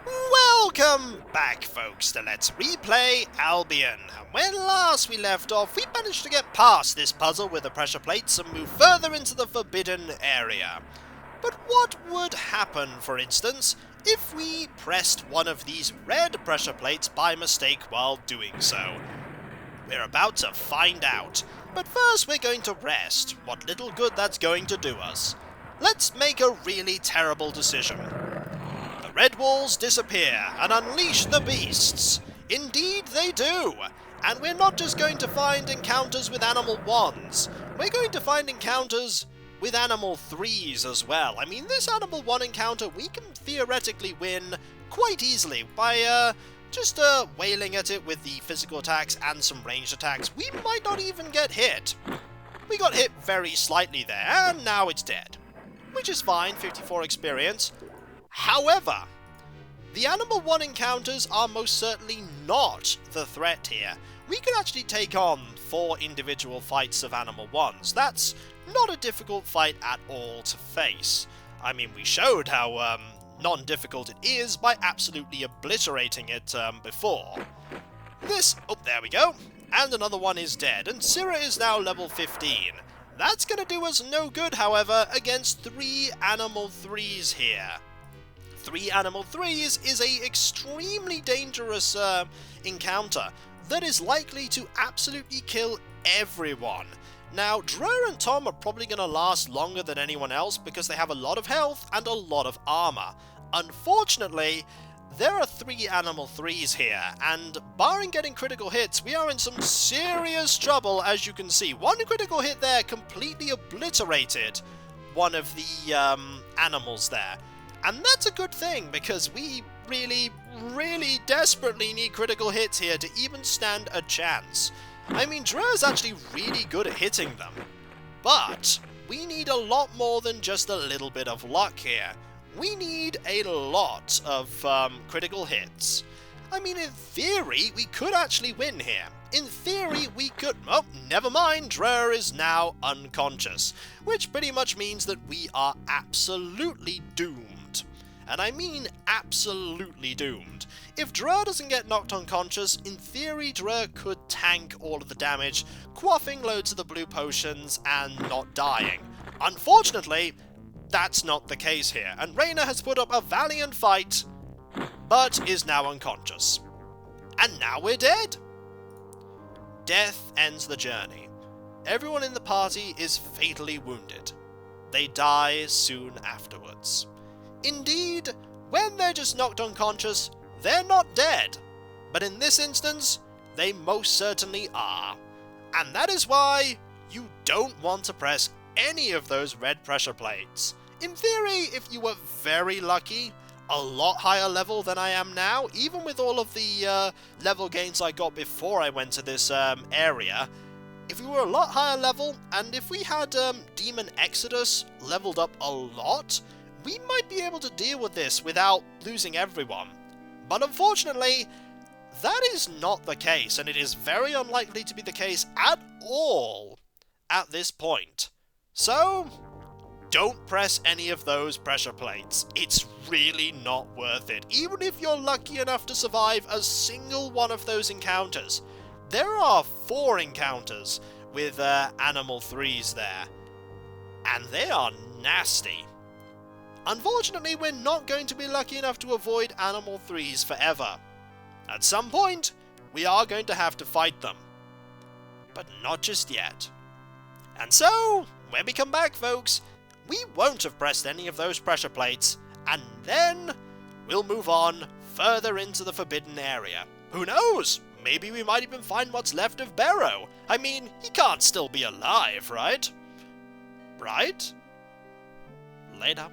Welcome back, folks, to Let's Replay Albion. And when last we left off, we managed to get past this puzzle with the pressure plates and move further into the forbidden area. But what would happen, for instance, if we pressed one of these red pressure plates by mistake while doing so? We're about to find out. But first we're going to rest. What little good that's going to do us. Let's make a really terrible decision. The red walls disappear and unleash the beasts. Indeed they do. And we're not just going to find encounters with animal 1s. We're going to find encounters with animal 3s as well. I mean, this animal 1 encounter we can theoretically win quite easily by just wailing at it with the physical attacks and some ranged attacks. We might not even get hit. We got hit very slightly there, and now it's dead. Which is fine, 54 experience. However, the Animal 1 encounters are most certainly not the threat here. We could actually take on 4 individual fights of Animal 1s. That's not a difficult fight at all to face. I mean, we showed how non-difficult it is by absolutely obliterating it before. Oh, there we go. And another one is dead, and Syrah is now level 15. That's going to do us no good, however, against 3 Animal 3s here. 3 Animal 3s is a extremely dangerous encounter that is likely to absolutely kill everyone. Now, Drer and Tom are probably going to last longer than anyone else because they have a lot of health and a lot of armor. Unfortunately, there are 3 Animal 3s here, and barring getting critical hits, we are in some serious trouble, as you can see. One critical hit there completely obliterated one of the animals there. And that's a good thing, because we really, really desperately need critical hits here to even stand a chance. I mean, Drer's actually really good at hitting them, but we need a lot more than just a little bit of luck here. We need a lot of critical hits. I mean, in theory, we could actually win here. In theory, we could... Oh, never mind, Drer is now unconscious, which pretty much means that we are absolutely doomed. And I mean absolutely doomed. If Drer doesn't get knocked unconscious, in theory Drer could tank all of the damage, quaffing loads of the blue potions and not dying. Unfortunately, that's not the case here, and Reyna has put up a valiant fight, but is now unconscious. And now we're dead! Death ends the journey. Everyone in the party is fatally wounded. They die soon afterwards. Indeed, when they're just knocked unconscious, they're not dead. But in this instance, they most certainly are. And that is why you don't want to press any of those red pressure plates. In theory, if you were very lucky, a lot higher level than I am now, even with all of the level gains I got before I went to this area, if we were a lot higher level, and if we had Demon Exodus leveled up a lot, we might be able to deal with this without losing everyone. But unfortunately, that is not the case, and it is very unlikely to be the case at all at this point. So, don't press any of those pressure plates. It's really not worth it, even if you're lucky enough to survive a single one of those encounters. There are 4 encounters with Animal 3s there, and they are nasty. Unfortunately, we're not going to be lucky enough to avoid Animal 3s forever. At some point, we are going to have to fight them. But not just yet. And so, when we come back, folks, we won't have pressed any of those pressure plates, and then we'll move on further into the forbidden area. Who knows? Maybe we might even find what's left of Barrow. I mean, he can't still be alive, right? Right? Later.